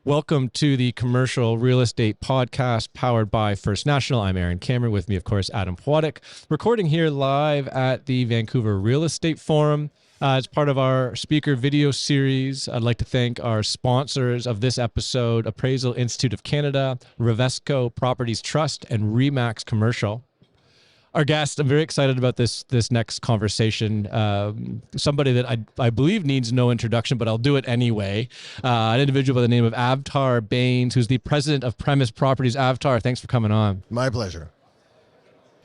Welcome to the Commercial Real Estate Podcast powered by First National. I'm Aaron Cameron. With me, of course, Adam Pwadek. Recording here live at the Vancouver Real Estate Forum. As part of our speaker video series, I'd like to thank our sponsors of this episode, Appraisal Institute of Canada, Revesco Properties Trust, and Remax Commercial. Our guest, I'm very excited about this next conversation. Somebody that I believe needs no introduction, but I'll do it anyway. An individual by the name of Avtar Bains, who's the president of Premise Properties. Avtar, thanks for coming on. My pleasure.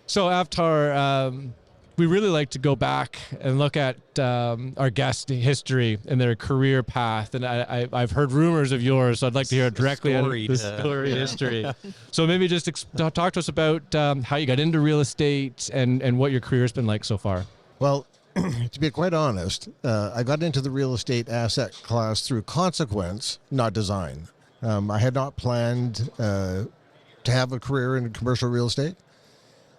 So Avtar, we really like to go back and look at our guest history and their career path. And I've heard rumors of yours, so I'd like to hear it directly out of the story history. So maybe just talk to us about how you got into real estate and what your career has been like so far. Well, to be quite honest, I got into the real estate asset class through consequence, not design. I had not planned to have a career in commercial real estate.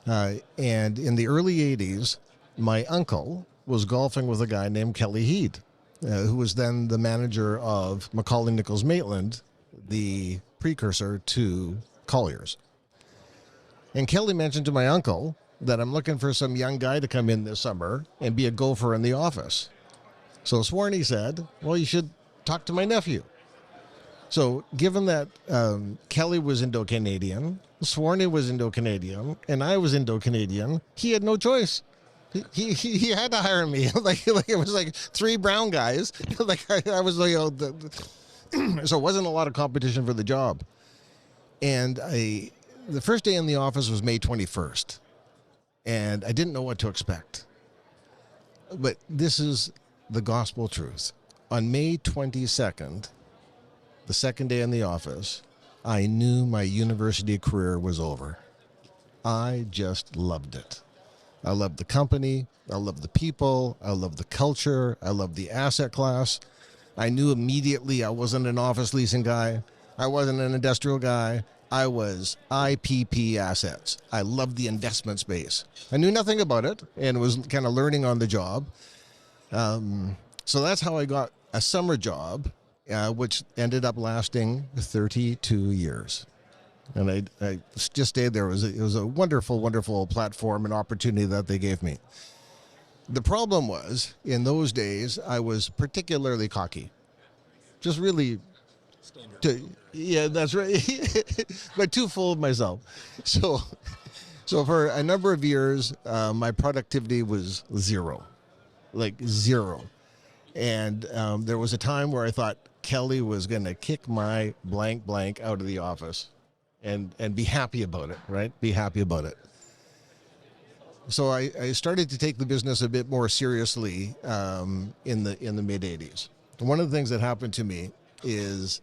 And in the early 80s, my uncle was golfing with a guy named Kelly Heed, who was then the manager of Macaulay Nichols Maitland, the precursor to Colliers. And Kelly mentioned to my uncle that I'm looking for some young guy to come in this summer and be a gopher in the office. So Swarney said, well, you should talk to my nephew. So given that Kelly was Indo-Canadian, Swarney was Indo-Canadian, and I was Indo-Canadian, he had no choice. He had to hire me. like it was like three brown guys. Like I was like, so it wasn't a lot of competition for the job. And the first day in the office was May 21st, and I didn't know what to expect. But this is the gospel truth. On May 22nd, the second day in the office, I knew my university career was over. I just loved it. I loved the company. I loved the people. I loved the culture. I loved the asset class. I knew immediately I wasn't an office leasing guy. I wasn't an industrial guy. I was IPP assets. I loved the investment space. I knew nothing about it and was kind of learning on the job. So that's how I got a summer job, which ended up lasting 32 years. And I just stayed there. It was a wonderful, wonderful platform and opportunity that they gave me. The problem was, in those days, I was particularly cocky. Just really, yeah, that's right. But too full of myself. So for a number of years, my productivity was zero. Like zero. And there was a time where I thought Kelly was going to kick my blank out of the office and be happy about it, right? Be happy about it. So I started to take the business a bit more seriously in the mid-'80s. One of the things that happened to me is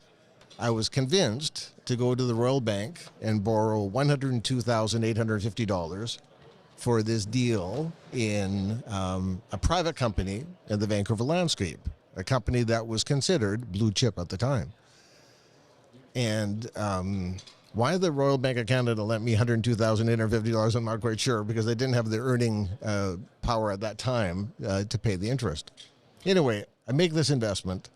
I was convinced to go to the Royal Bank and borrow $102,850 for this deal in a private company in the Vancouver landscape, a company that was considered blue chip at the time. And why the Royal Bank of Canada lent me $102,850, I'm not quite sure, because they didn't have the earning power at that time to pay the interest. Anyway, I make this investment,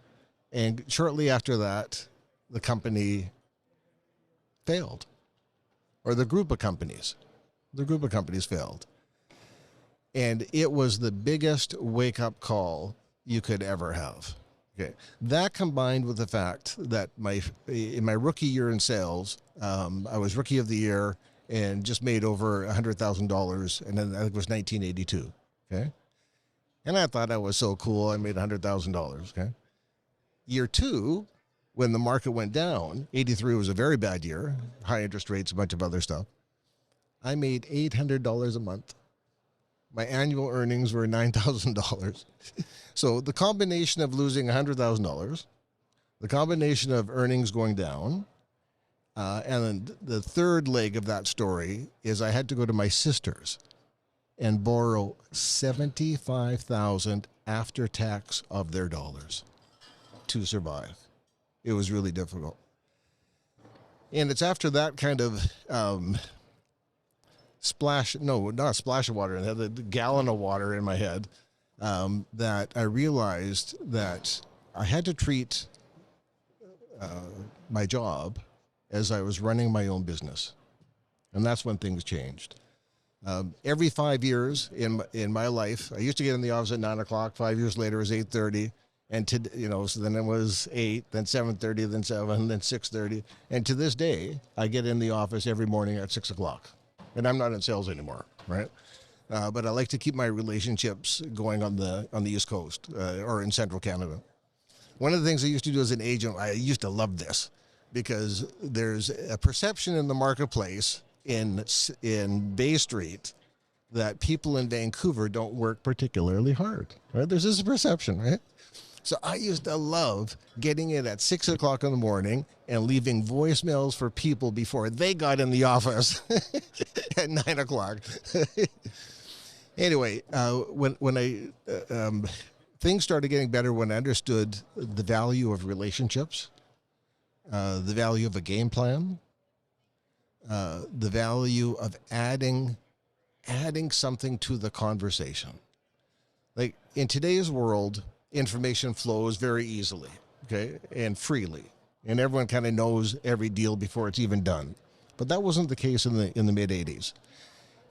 and shortly after that, the company failed, or the group of companies. The group of companies failed. And it was the biggest wake-up call you could ever have. Okay. That combined with the fact that in my rookie year in sales, I was rookie of the year and just made over $100,000, and then I think it was 1982. Okay. And I thought I was so cool. I made $100,000. Okay. Year two, when the market went down, 83 was a very bad year, high interest rates, a bunch of other stuff. I made $800 a month. My annual earnings were $9,000. So the combination of losing $100,000, the combination of earnings going down, and then the third leg of that story is I had to go to my sister's and borrow $75,000 after tax of their dollars to survive. It was really difficult. And it's after that kind of not a splash of water, the gallon of water in my head, that I realized that I had to treat my job as I was running my own business. And that's when things changed. Every 5 years in my life, I used to get in the office at 9 o'clock. 5 years later, it was 8:30. And so then it was 8, then 7:30, then 7, then 6:30. And to this day, I get in the office every morning at 6 o'clock. And I'm not in sales anymore, right? But I like to keep my relationships going on the East Coast or in Central Canada. One of the things I used to do as an agent, I used to love this, because there's a perception in the marketplace in Bay Street that people in Vancouver don't work particularly hard, right? There's this perception, right? So I used to love getting in at 6 o'clock in the morning and leaving voicemails for people before they got in the office at 9 o'clock. Anyway, when things started getting better, when I understood the value of relationships, the value of a game plan, the value of adding something to the conversation. Like in today's world, information flows very easily, okay, and freely, and everyone kind of knows every deal before it's even done. But that wasn't the case in the mid '80s.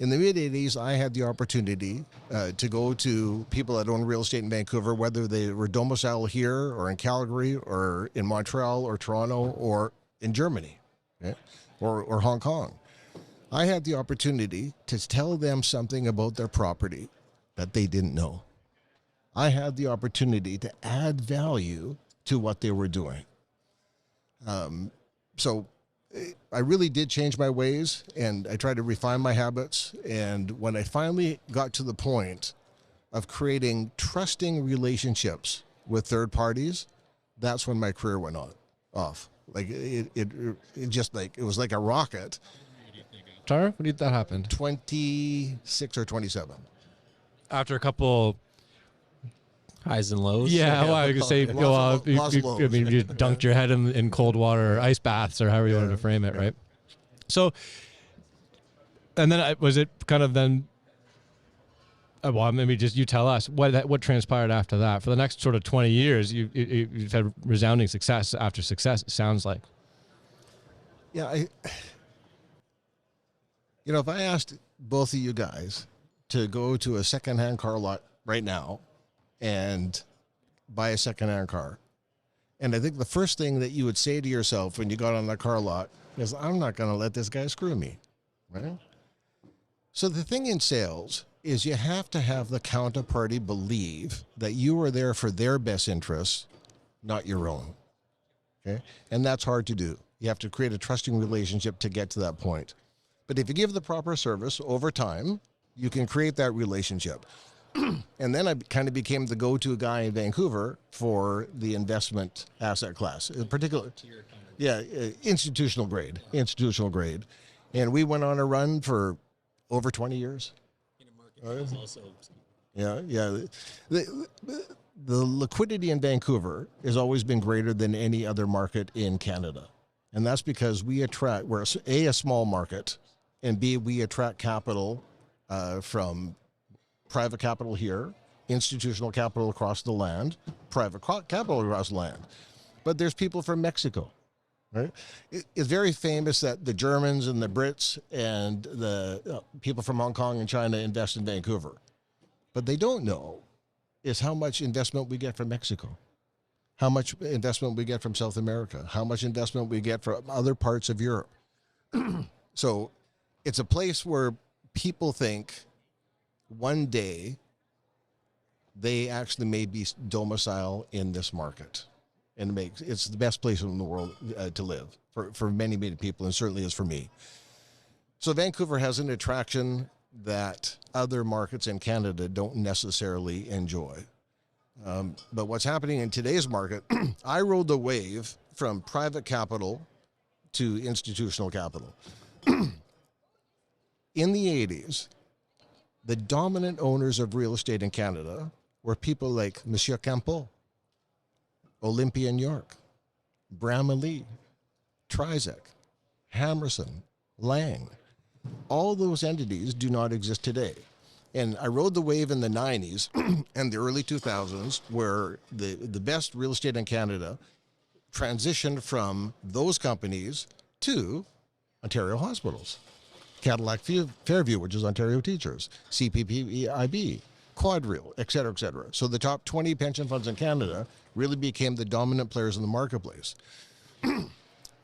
In the mid '80s, I had the opportunity to go to people that own real estate in Vancouver, whether they were domiciled here or in Calgary or in Montreal or Toronto or in Germany, okay, or Hong Kong. I had the opportunity to tell them something about their property that they didn't know. I had the opportunity to add value to what they were doing. So I really did change my ways, and I tried to refine my habits. And when I finally got to the point of creating trusting relationships with third parties, that's when my career went off. Like it just like, it was like a rocket. Tara, when did that happen? 26 or 27. After a couple highs and lows. Yeah, well, I was going to say, I mean, you dunked your head in cold water, or ice baths, or however you wanted to frame it, right? So, and then was it kind of then, well, maybe just you tell us, what transpired after that? For the next sort of 20 years, you've had resounding success after success, it sounds like. Yeah, if I asked both of you guys to go to a secondhand car lot right now and buy a secondhand car, and I think the first thing that you would say to yourself when you got on the car lot is, I'm not going to let this guy screw me, right? So the thing in sales is you have to have the counterparty believe that you are there for their best interests, not your own, okay? And that's hard to do. You have to create a trusting relationship to get to that point. But if you give the proper service over time, you can create that relationship. And then I kind of became the go-to guy in Vancouver for the investment asset class, in particular. Institutional grade. And we went on a run for over 20 years. The liquidity in Vancouver has always been greater than any other market in Canada. And that's because we're a small market, and B, we attract capital from private capital here, institutional capital across the land, private capital across the land. But there's people from Mexico, right? It's very famous that the Germans and the Brits and the people from Hong Kong and China invest in Vancouver. But they don't know is how much investment we get from Mexico, how much investment we get from South America, how much investment we get from other parts of Europe. So it's a place where people think one day they actually may be domicile in this market, and it's the best place in the world to live for many, many people, and certainly is for me. So Vancouver has an attraction that other markets in Canada don't necessarily enjoy. But what's happening in today's market, I rode the wave from private capital to institutional capital. In the 80s, the dominant owners of real estate in Canada were people like Monsieur Campo, Olympia New York, Bramalea, Trizec, Hammerson, Lang. All those entities do not exist today. And I rode the wave in the 90s and the early 2000s, where the best real estate in Canada transitioned from those companies to Ontario hospitals. Cadillac Fairview, which is Ontario Teachers, CPPIB, Quadrille, et cetera, et cetera. So the top 20 pension funds in Canada really became the dominant players in the marketplace.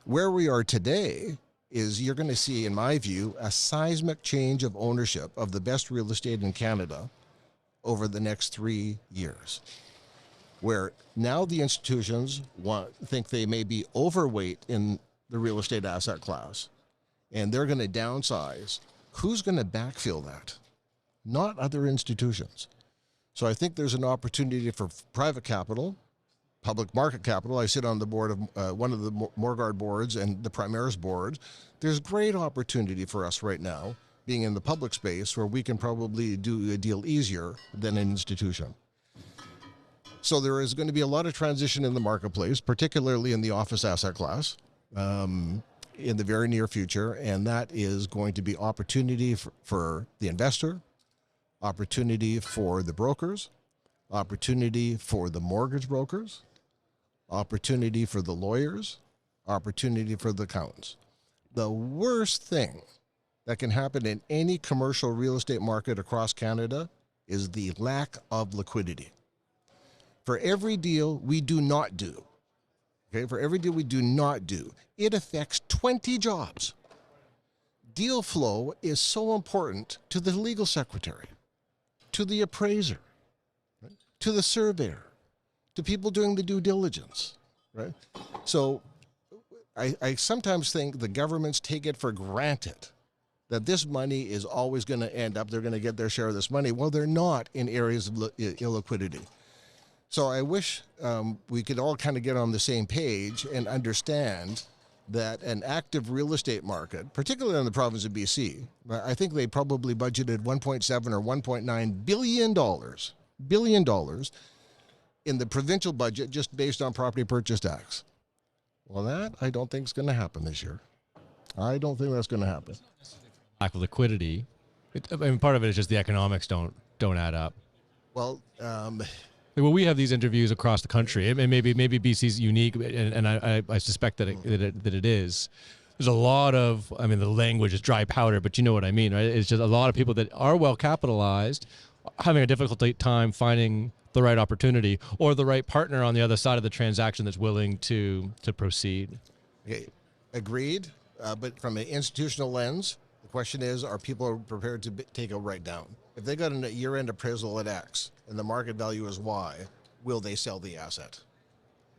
Where we are today is you're going to see, in my view, a seismic change of ownership of the best real estate in Canada over the next 3 years, where now the institutions think they may be overweight in the real estate asset class, and they're going to downsize. Who's going to backfill that? Not other institutions. So I think there's an opportunity for private capital, public market capital. I sit on the board of one of the Morguard boards and the Primaris board. There's great opportunity for us right now, being in the public space, where we can probably do a deal easier than an institution. So there is going to be a lot of transition in the marketplace, particularly in the office asset class, in the very near future, and that is going to be opportunity for the investor, opportunity for the brokers, opportunity for the mortgage brokers, opportunity for the lawyers, opportunity for the accountants. The worst thing that can happen in any commercial real estate market across Canada is the lack of liquidity. For every deal we do not do, it affects 20 jobs. Deal flow is so important to the legal secretary, to the appraiser, right? To the surveyor, to people doing the due diligence, right? So I sometimes think the governments take it for granted that this money is always going to end up, they're going to get their share of this money. Well, they're not in areas of illiquidity. So I wish we could all kind of get on the same page and understand that an active real estate market, particularly in the province of BC, I think they probably budgeted $1.7 or $1.9 billion in the provincial budget just based on property purchase tax. Well, that I don't think is going to happen this year. I don't think that's going to happen. Lack of liquidity. I mean, part of it is just the economics don't add up. Well, well, we have these interviews across the country, and maybe BC's unique, and I suspect that it is. There's a lot of, I mean, the language is dry powder, but you know what I mean, right? It's just a lot of people that are well capitalized having a difficult time finding the right opportunity or the right partner on the other side of the transaction that's willing to proceed. Okay, agreed. But from an institutional lens, the question is, are people prepared to take a write down? If they got a year-end appraisal at X and the market value is Y, will they sell the asset?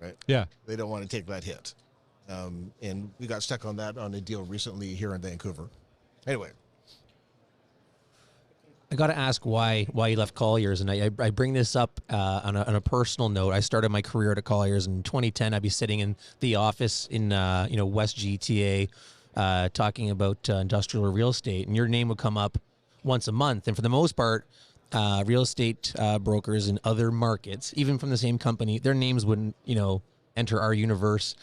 Right? Yeah. They don't want to take that hit. And we got stuck on that on a deal recently here in Vancouver. Anyway. I got to ask why you left Colliers, and I bring this up on a personal note. I started my career at Colliers in 2010. I'd be sitting in the office in West GTA talking about industrial or real estate, and your name would come up once a month. And for the most part, real estate brokers in other markets, even from the same company, their names wouldn't enter our universe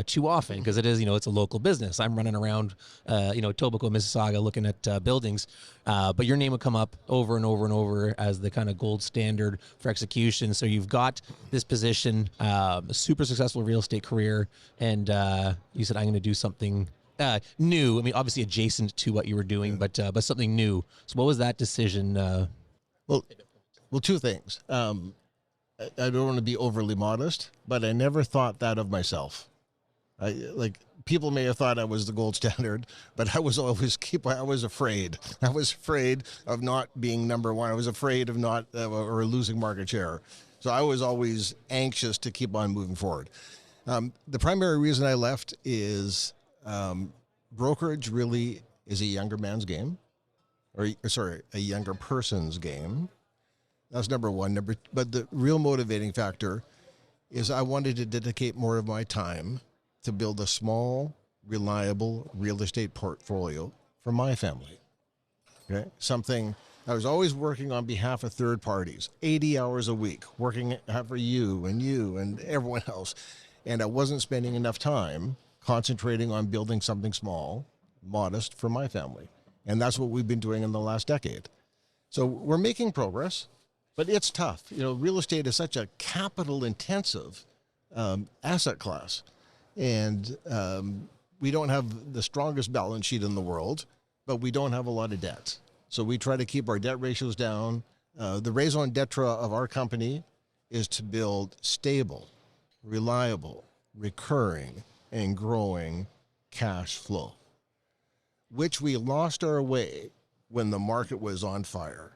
too often because it is, it's a local business. I'm running around, Etobicoke, Mississauga, looking at buildings, but your name would come up over and over and over as the kind of gold standard for execution. So you've got this position, a super successful real estate career, and you said, I'm going to do something new. I mean, obviously adjacent to what you were doing, but something new. So what was that decision? Well, two things. I don't want to be overly modest, but I never thought that of myself. People may have thought I was the gold standard, but I was afraid. I was afraid of not being number one. I was afraid of not or losing market share. So I was always anxious to keep on moving forward. The primary reason I left is brokerage really is a younger man's game, a younger person's game. That's number one. But the real motivating factor is I wanted to dedicate more of my time to build a small, reliable real estate portfolio for my family. Okay, something I was always working on behalf of third parties, 80 hours a week, working for you and everyone else, and I wasn't spending enough time concentrating on building something small, modest for my family, and that's what we've been doing in the last decade. So we're making progress. But it's tough. Real estate is such a capital-intensive asset class. And we don't have the strongest balance sheet in the world, but we don't have a lot of debt. So we try to keep our debt ratios down. The raison d'etre of our company is to build stable, reliable, recurring, and growing cash flow, which we lost our way when the market was on fire.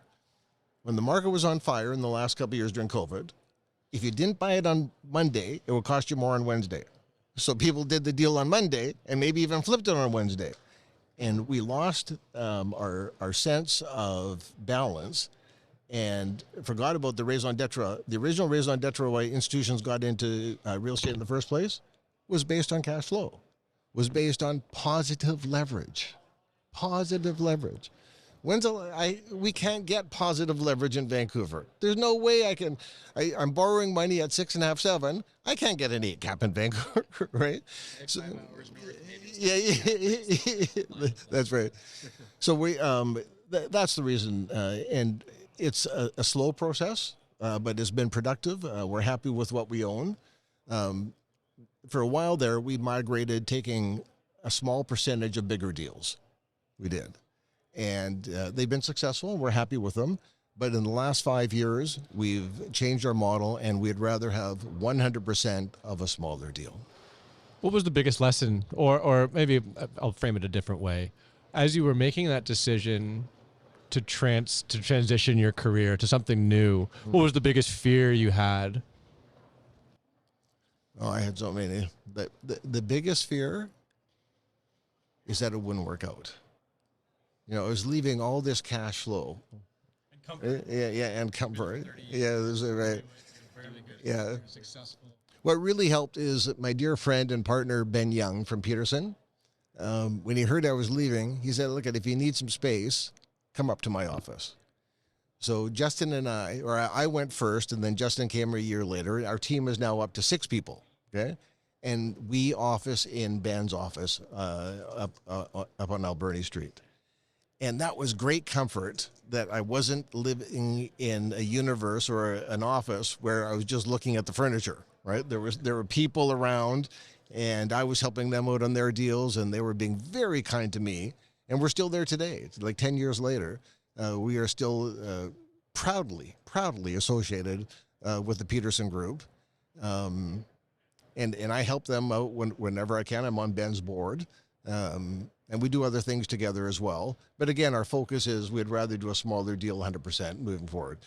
When the market was on fire in the last couple of years during COVID, if you didn't buy it on Monday, it would cost you more on Wednesday. So people did the deal on Monday and maybe even flipped it on Wednesday. And we lost our sense of balance and forgot about the raison d'etre. The original raison d'etre why institutions got into real estate in the first place was based on cash flow, was based on positive leverage. Positive leverage. We can't get positive leverage in Vancouver. There's no way I'm borrowing money at 6.5, 7. I can't get an 8 cap in Vancouver, right? So, yeah, that's right. So that's the reason, and it's a slow process, but it's been productive. We're happy with what we own. For a while there, we migrated taking a small percentage of bigger deals. We did. And they've been successful. We're happy with them. But in the last 5 years, we've changed our model, and we'd rather have 100% of a smaller deal. What was the biggest lesson, or maybe I'll frame it a different way, as you were making that decision to transition your career to something new? What was the biggest fear you had? Oh, I had so many. The biggest fear is that it wouldn't work out. You know, I was leaving all this cash flow. And comfort. And comfort. Yeah, that's right. Yeah. What really helped is my dear friend and partner, Ben Young from Peterson. When he heard I was leaving, he said, look, if you need some space, come up to my office. So Justin and I went first, and then Justin came a year later. Our team is now up to 6 people, okay? And we office in Ben's office up on Alberni Street. And that was great comfort that I wasn't living in a universe or an office where I was just looking at the furniture, right? There were people around, and I was helping them out on their deals, and they were being very kind to me. And we're still there today. It's like 10 years later, we are still proudly associated with the Peterson Group. And I help them out whenever I can. I'm on Ben's board. And we do other things together as well. But again, our focus is we'd rather do a smaller deal 100% moving forward.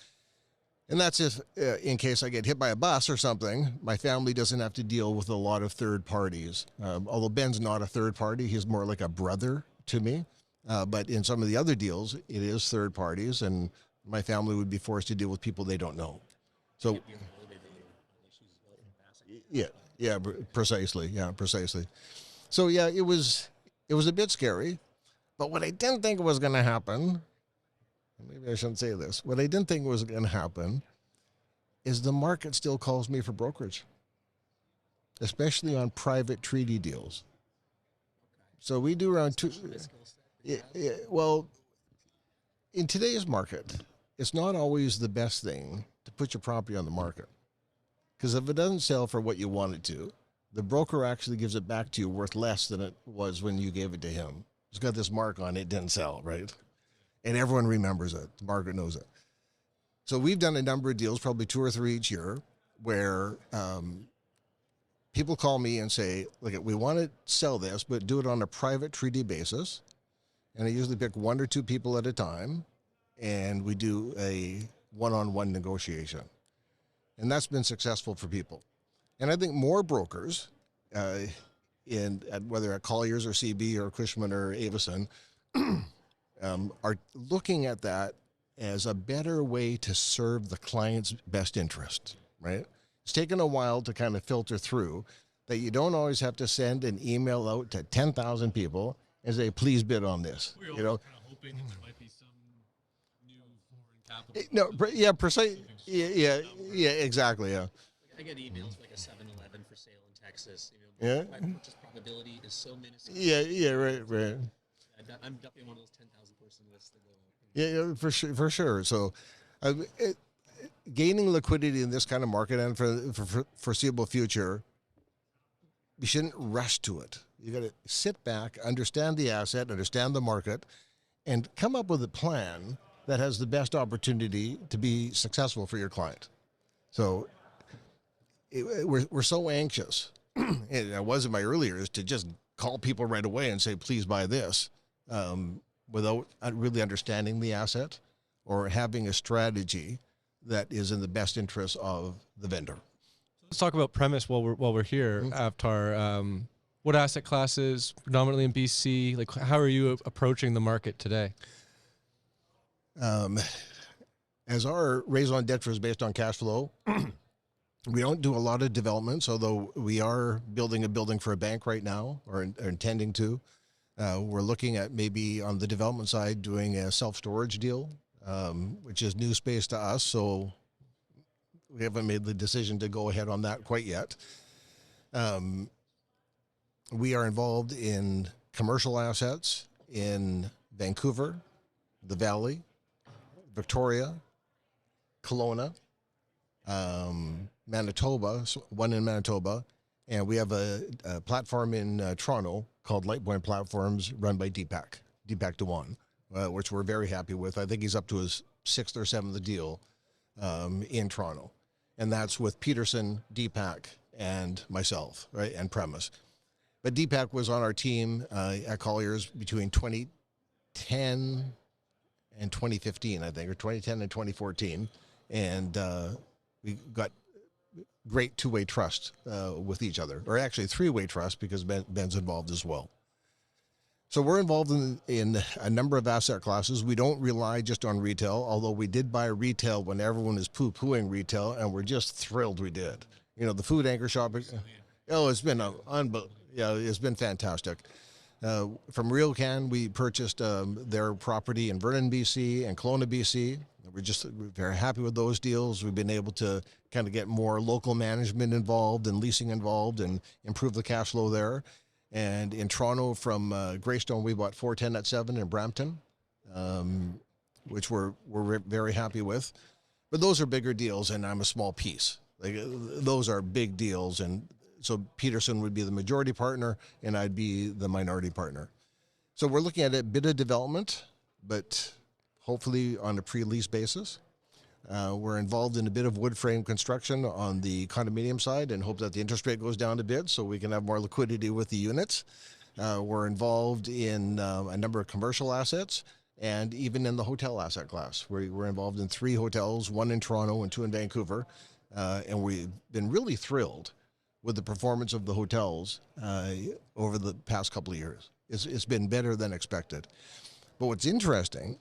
And that's if, in case I get hit by a bus or something, my family doesn't have to deal with a lot of third parties. Although Ben's not a third party, he's more like a brother to me. But in some of the other deals, it is third parties, and my family would be forced to deal with people they don't know. So, yeah, precisely. Yeah, precisely. So yeah, it was a bit scary, but what I didn't think was going to happen, maybe I shouldn't say this, what I didn't think was going to happen is the market still calls me for brokerage, especially on private treaty deals. So we do around well, in today's market, it's not always the best thing to put your property on the market, because if it doesn't sell for what you want it to, the broker actually gives it back to you worth less than it was when you gave it to him. It's got this mark on it, didn't sell, right? And everyone remembers it. The market knows it. So we've done a number of deals, probably 2 or 3 each year, where people call me and say, look, we want to sell this, but do it on a private treaty basis. And I usually pick 1 or 2 people at a time, and we do a one-on-one negotiation. And that's been successful for people. And I think more brokers, whether at Colliers or CB or Cushman or Avison, are looking at that as a better way to serve the client's best interest, right? It's taken a while to kind of filter through that you don't always have to send an email out to 10,000 people and say, please bid on this. We're you know, kind of hoping that there might be some new foreign capital. No, yeah, precisely. Yeah, exactly. Yeah. I get emails like a 7-Eleven for sale in Texas. Yeah. My purchase probability is so minuscule. Yeah, right. I'm definitely one of those 10,000 person lists that go. Yeah, for sure. So, gaining liquidity in this kind of market and for foreseeable future, you shouldn't rush to it. You got to sit back, understand the asset, understand the market, and come up with a plan that has the best opportunity to be successful for your client. So we're so anxious, and I was in my earlier years, to just call people right away and say, please buy this, without really understanding the asset or having a strategy that is in the best interest of the vendor. Let's talk about premise while we're here, Avtar. What asset classes, predominantly in BC? Like, how are you approaching the market today? As our raison d'etre is based on cash flow, we don't do a lot of developments, although we are building a building for a bank right now, or intending to. We're looking at maybe on the development side doing a self-storage deal, which is new space to us, so we haven't made the decision to go ahead on that quite yet. We are involved in commercial assets in Vancouver, the Valley, Victoria, Kelowna, Manitoba, one in Manitoba, and we have a platform in Toronto called Lightpoint Platforms, run by Deepak Dewan, which we're very happy with. I think he's up to his 6th or 7th deal in Toronto, and that's with Peterson, Deepak, and myself, right, and Premise. But Deepak was on our team at Colliers between 2010 and 2015, I think, or 2010 and 2014, and we got great two-way trust with each other, or actually three-way trust, because Ben's involved as well. So we're involved in a number of asset classes. We don't rely just on retail, although we did buy retail when everyone is poo-pooing retail, and we're just thrilled we did. You know, the food anchor shopping, it's been it's been fantastic. From RealCan, we purchased their property in Vernon, BC, and Kelowna, BC. We're very happy with those deals. We've been able to kind of get more local management involved and leasing involved and improve the cash flow there. And in Toronto, from Greystone, we bought 410 at 7 in Brampton, which we're very happy with. But those are bigger deals, and I'm a small piece. Like, those are big deals, and so Peterson would be the majority partner, and I'd be the minority partner. So we're looking at a bit of development, but hopefully on a pre-lease basis. We're involved in a bit of wood frame construction on the condominium side, and hope that the interest rate goes down a bit so we can have more liquidity with the units. We're involved in a number of commercial assets, and even in the hotel asset class. We're involved in 3 hotels, 1 in Toronto and 2 in Vancouver, and we've been really thrilled with the performance of the hotels over the past couple of years. It's been better than expected. But what's interesting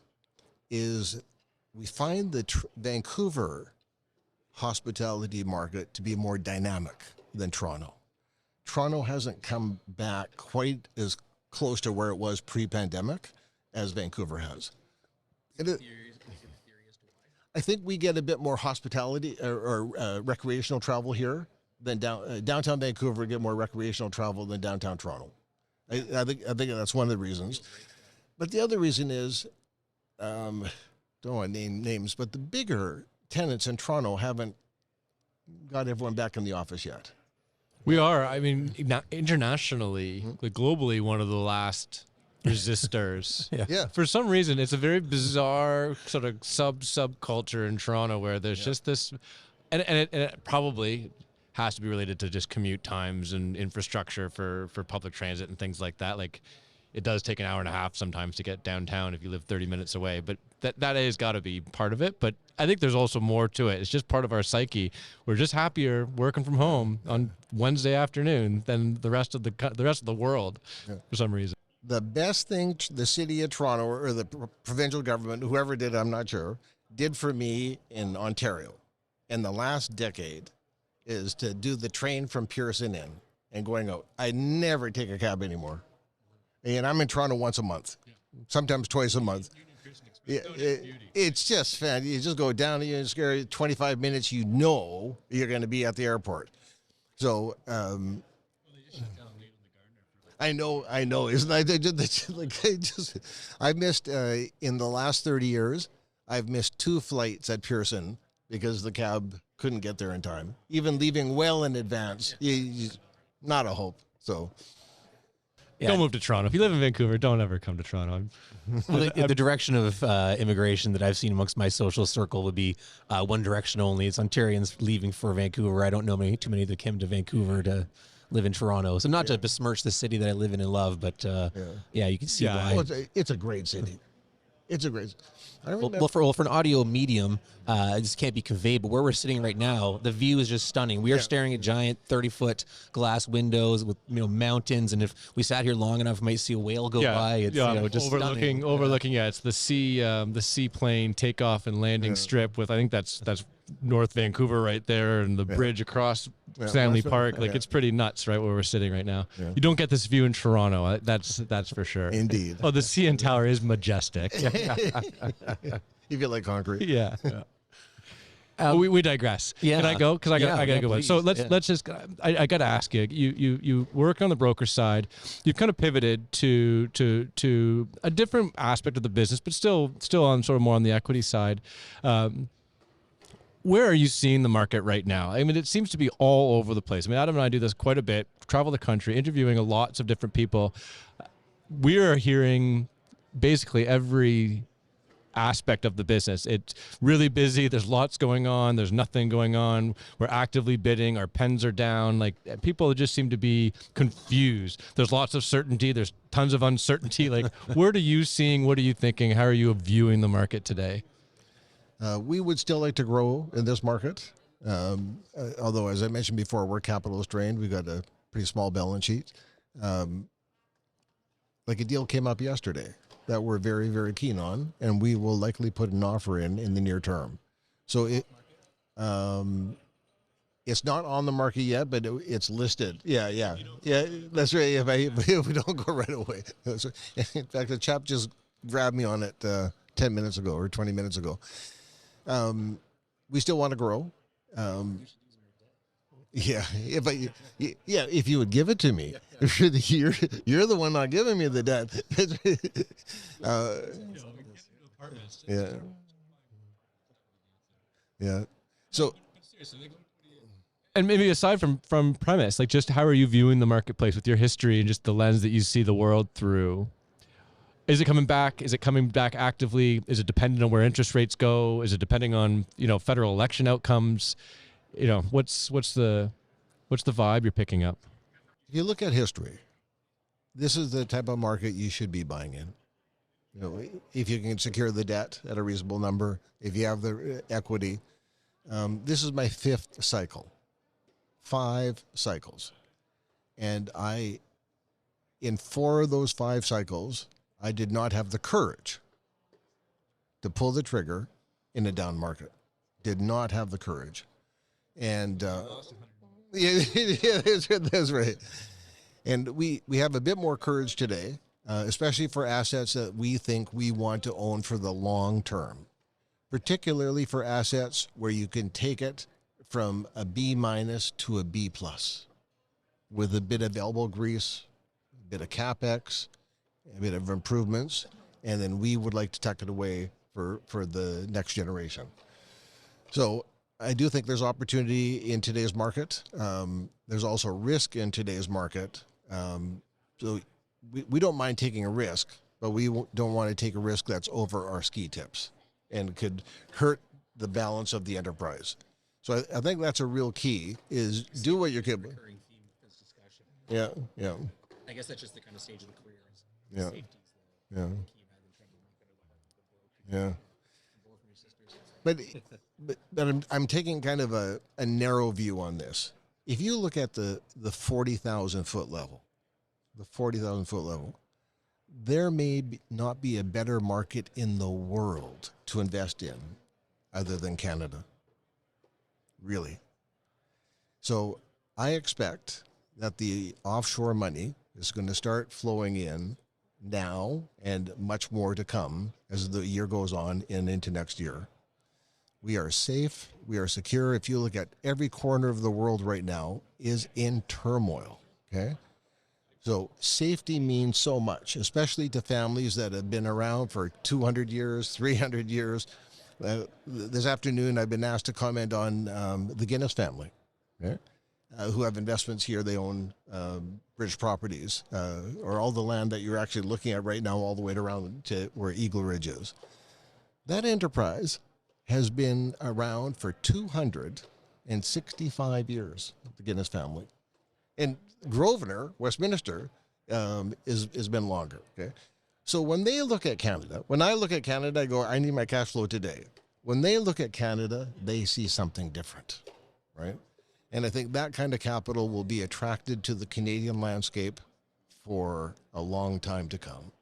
is we find the Vancouver hospitality market to be more dynamic than Toronto. Toronto hasn't come back quite as close to where it was pre-pandemic as Vancouver has. I think we get a bit more hospitality or recreational travel here than downtown Vancouver. We get more recreational travel than downtown Toronto. I think that's one of the reasons. But the other reason is, don't want to name names, but the bigger tenants in Toronto haven't got everyone back in the office yet. We are. I mean, internationally, like globally, one of the last resistors. Yeah. For some reason, it's a very bizarre sort of subculture in Toronto where there's just this, and it probably has to be related to just commute times and infrastructure for public transit and things like that. Like, it does take an hour and a half sometimes to get downtown if you live 30 minutes away, but that has got to be part of it. But I think there's also more to it. It's just part of our psyche. We're just happier working from home on Wednesday afternoon than the rest of the world for some reason. The best thing the city of Toronto or the provincial government, whoever did, I'm not sure, did for me in Ontario in the last decade is to do the train from Pearson in and going out. I never take a cab anymore. And I'm in Toronto once a month, sometimes twice a month. It's just fun. You just go down, you scare 25 minutes, you know you're going to be at the airport. So, I know. Isn't I missed, in the last 30 years, I've missed 2 flights at Pearson because the cab couldn't get there in time. Even leaving well in advance, not a hope. So Yeah. Don't move to Toronto. If you live in Vancouver, don't ever come to Toronto. Well, the direction of immigration that I've seen amongst my social circle would be one direction only. It's Ontarians leaving for Vancouver. I don't know too many that came to Vancouver to live in Toronto. So not to besmirch the city that I live in and love, but yeah, you can see why. well, it's a great city. It's a great. I remember. Well, for an audio medium, this can't be conveyed, but where we're sitting right now, the view is just stunning. We are staring at giant 30-foot glass windows with mountains, and if we sat here long enough, we might see a whale go by. It's just stunning. Overlooking. Yeah, it's the seaplane takeoff and landing strip with, I think that's North Vancouver right there, and the bridge across Stanley Park. Like it's pretty nuts, right, where we're sitting right now. Yeah. You don't get this view in Toronto. That's for sure. Indeed. Oh, the CN Tower is majestic. You feel like concrete. Yeah. We digress. Yeah. Can I go? Because I gotta go. Please. So let's just. I gotta ask you. You work on the broker side. You've kind of pivoted to a different aspect of the business, but still on sort of more on the equity side. Where are you seeing the market right now? I mean, it seems to be all over the place. I mean, Adam and I do this quite a bit, travel the country, interviewing lots of different people. We are hearing basically every aspect of the business. It's really busy. There's lots going on. There's nothing going on. We're actively bidding. Our pens are down. Like, people just seem to be confused. There's lots of certainty. There's tons of uncertainty. Like, what are you seeing? What are you thinking? How are you viewing the market today? We would still like to grow in this market. Although, as I mentioned before, we're capital strained. We've got a pretty small balance sheet. Like a deal came up yesterday that we're very, very keen on, and we will likely put an offer in the near term. So it's not on the market yet, but it's listed. Yeah. That's right. If we don't go right away. In fact, the chap just grabbed me on it 10 minutes ago or 20 minutes ago. We still want to grow. If you would give it to me, you're the one not giving me the debt. Yeah. So, and maybe aside from premise, like, just how are you viewing the marketplace with your history and just the lens that you see the world through? Is it coming back? Is it coming back actively? Is it dependent on where interest rates go? Is it depending on, federal election outcomes? What's the vibe you're picking up? If you look at history, this is the type of market you should be buying in. If you can secure the debt at a reasonable number, if you have the equity. This is my 5th cycle. 5 cycles. And in 4 of those 5 cycles, I did not have the courage to pull the trigger in a down market. Did not have the courage. And that's right. And we have a bit more courage today, especially for assets that we think we want to own for the long term, particularly for assets where you can take it from a B- to a B+ with a bit of elbow grease, a bit of CapEx, a bit of improvements, and then we would like to tuck it away for the next generation. So I do think there's opportunity in today's market. There's also risk in today's market. So we don't mind taking a risk, but we don't want to take a risk that's over our ski tips and could hurt the balance of the enterprise. So I think that's a real key, is do what you're capable. Yeah. I guess that's just the kind of stage of the career. Yeah. But I'm taking kind of a narrow view on this. If you look at the 40,000 foot level, there may not be a better market in the world to invest in other than Canada. Really. So I expect that the offshore money is going to start flowing in now and much more to come as the year goes on and into next year. We are safe. We are secure. If you look at every corner of the world right now is in turmoil. Okay. So safety means so much, especially to families that have been around for 200 years, 300 years. This afternoon, I've been asked to comment on the Guinness family. Okay? who have investments here. They own British properties, or all the land that you're actually looking at right now, all the way around to where Eagle Ridge is. That enterprise has been around for 265 years, the Guinness family. And Grosvenor, Westminster, has been longer. Okay, so when they look at Canada, when I look at Canada, I go, I need my cash flow today. When they look at Canada, they see something different, right? And I think that kind of capital will be attracted to the Canadian landscape for a long time to come,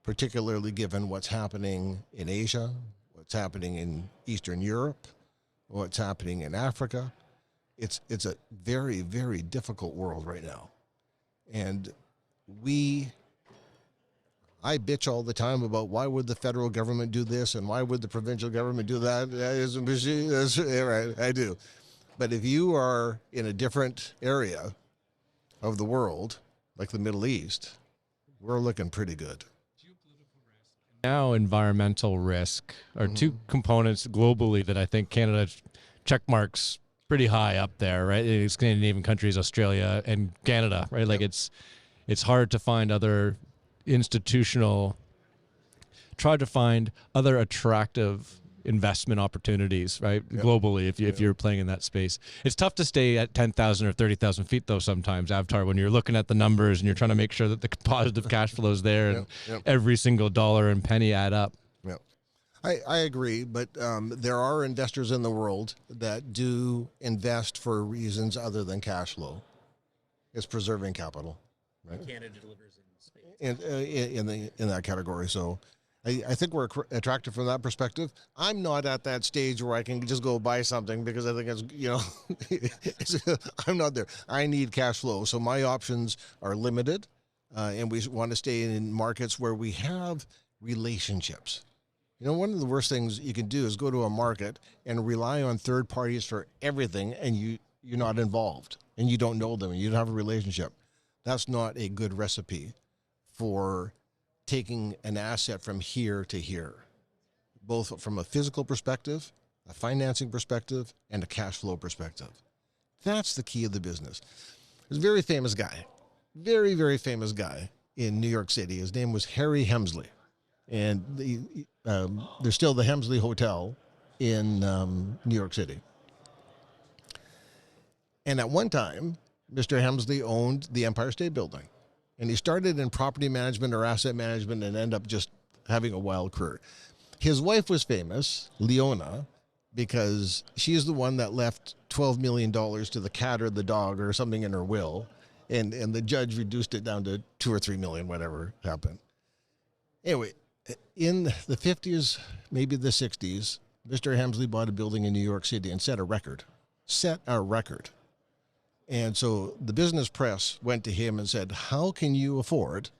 particularly given what's happening in Asia, what's happening in Eastern Europe, what's happening in Africa. It's a very, very difficult world right now. And I bitch all the time about why would the federal government do this and why would the provincial government do that. That's right, I do. But if you are in a different area of the world, like the Middle East, we're looking pretty good. Now, environmental risk are two components globally that I think Canada checkmarks pretty high up there, right? It's Scandinavian countries, Australia, and Canada, right? Like it's hard to find other try to find other attractive investment opportunities, right? Yep. Globally, if you're playing in that space. It's tough to stay at 10,000 or 30,000 feet though sometimes, Avtar, when you're looking at the numbers and you're trying to make sure that the positive cash flow is there and every single dollar and penny add up. Yeah, I agree, but there are investors in the world that do invest for reasons other than cash flow. It's preserving capital, right? Canada delivers in space. In that category, so I think we're attractive from that perspective. I'm not at that stage where I can just go buy something because I think it's, I'm not there. I need cash flow. So my options are limited, and we want to stay in markets where we have relationships. One of the worst things you can do is go to a market and rely on third parties for everything, and you're not involved, and you don't know them, and you don't have a relationship. That's not a good recipe for taking an asset from here to here, both from a physical perspective, a financing perspective, and a cash flow perspective. That's the key of the business. There's a very famous guy, very, very famous guy in New York City. His name was Harry Hemsley. And there's still the Hemsley Hotel in New York City. And at one time, Mr. Hemsley owned the Empire State Building. And he started in property management or asset management and ended up just having a wild career. His wife was famous, Leona, because she's the one that left $12 million to the cat or the dog or something in her will. And the judge reduced it down to $2 or $3 million, whatever happened. Anyway, in the 50s, maybe the 60s, Mr. Hemsley bought a building in New York City and set a record. And so the business press went to him and said, how can you afford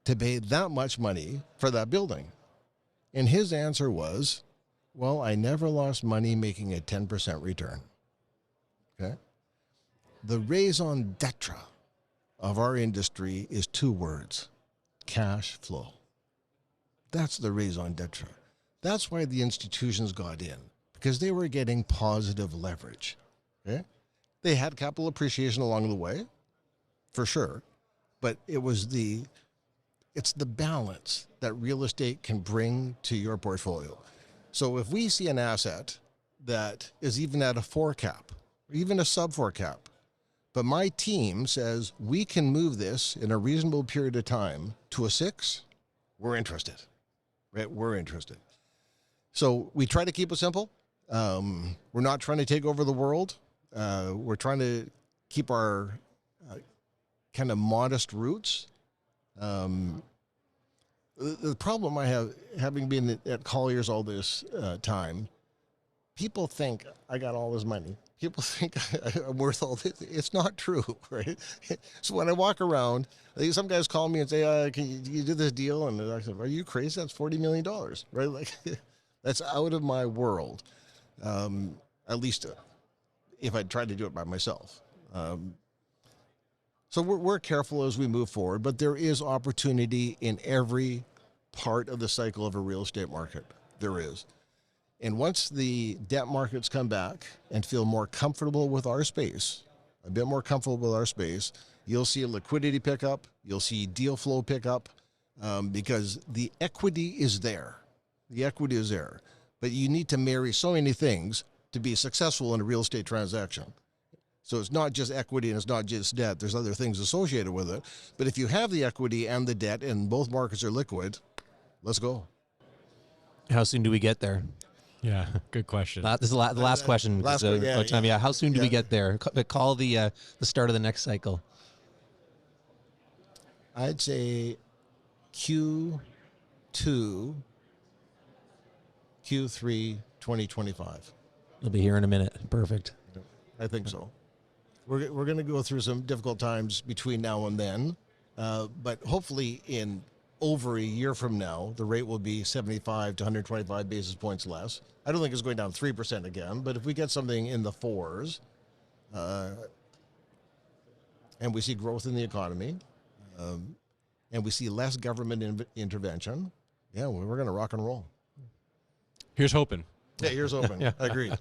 to pay that much money for that building? And his answer was, well, I never lost money making a 10% return. Okay? The raison d'etre of our industry is two words: cash flow. That's the raison d'etre. That's why the institutions got in, because they were getting positive leverage. Okay? They had capital appreciation along the way, for sure, but it's the balance that real estate can bring to your portfolio. So if we see an asset that is even at a 4 cap, or even a sub 4 cap, but my team says we can move this in a reasonable period of time to a 6, we're interested, right? We're interested. So we try to keep it simple. We're not trying to take over the world. We're trying to keep our kind of modest roots. The problem I have, having been at Colliers all this time, people think I got all this money. People think I'm worth all this. It's not true, right? So when I walk around, some guys call me and say, can you do this deal? And I said, are you crazy? That's $40 million, right? Like, that's out of my world, at least if I tried to do it by myself. So we're careful as we move forward, but there is opportunity in every part of the cycle of a real estate market. There is. And once the debt markets come back and feel more comfortable with our space, a bit more comfortable with our space, you'll see a liquidity pickup, you'll see deal flow pickup, because the equity is there. The equity is there. But you need to marry so many things to be successful in a real estate transaction. So it's not just equity and it's not just debt. There's other things associated with it. But if you have the equity and the debt and both markets are liquid, let's go. How soon do we get there? Yeah, good question. This is the last question. Yeah. How soon do we get there? Call the start of the next cycle. I'd say Q2, Q3, 2025. It'll be here in a minute. Perfect. I think so. We're going to go through some difficult times between now and then, but hopefully in over a year from now, the rate will be 75 to 125 basis points less. I don't think it's going down 3% again, but if we get something in the fours, and we see growth in the economy, and we see less government intervention, yeah, we're going to rock and roll. Here's hoping. Yeah, here's open. I agree.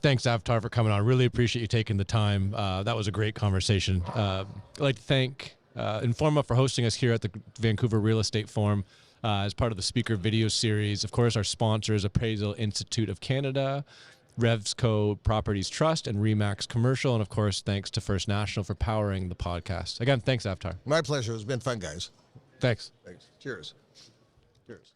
Thanks, Avtar, for coming on. Really appreciate you taking the time. That was a great conversation. I'd like to thank Informa for hosting us here at the Vancouver Real Estate Forum as part of the speaker video series. Of course, our sponsors, Appraisal Institute of Canada, Revsco Properties Trust, and Remax Commercial. And of course, thanks to First National for powering the podcast. Again, thanks, Avtar. My pleasure. It's been fun, guys. Thanks. Thanks. Cheers. Cheers.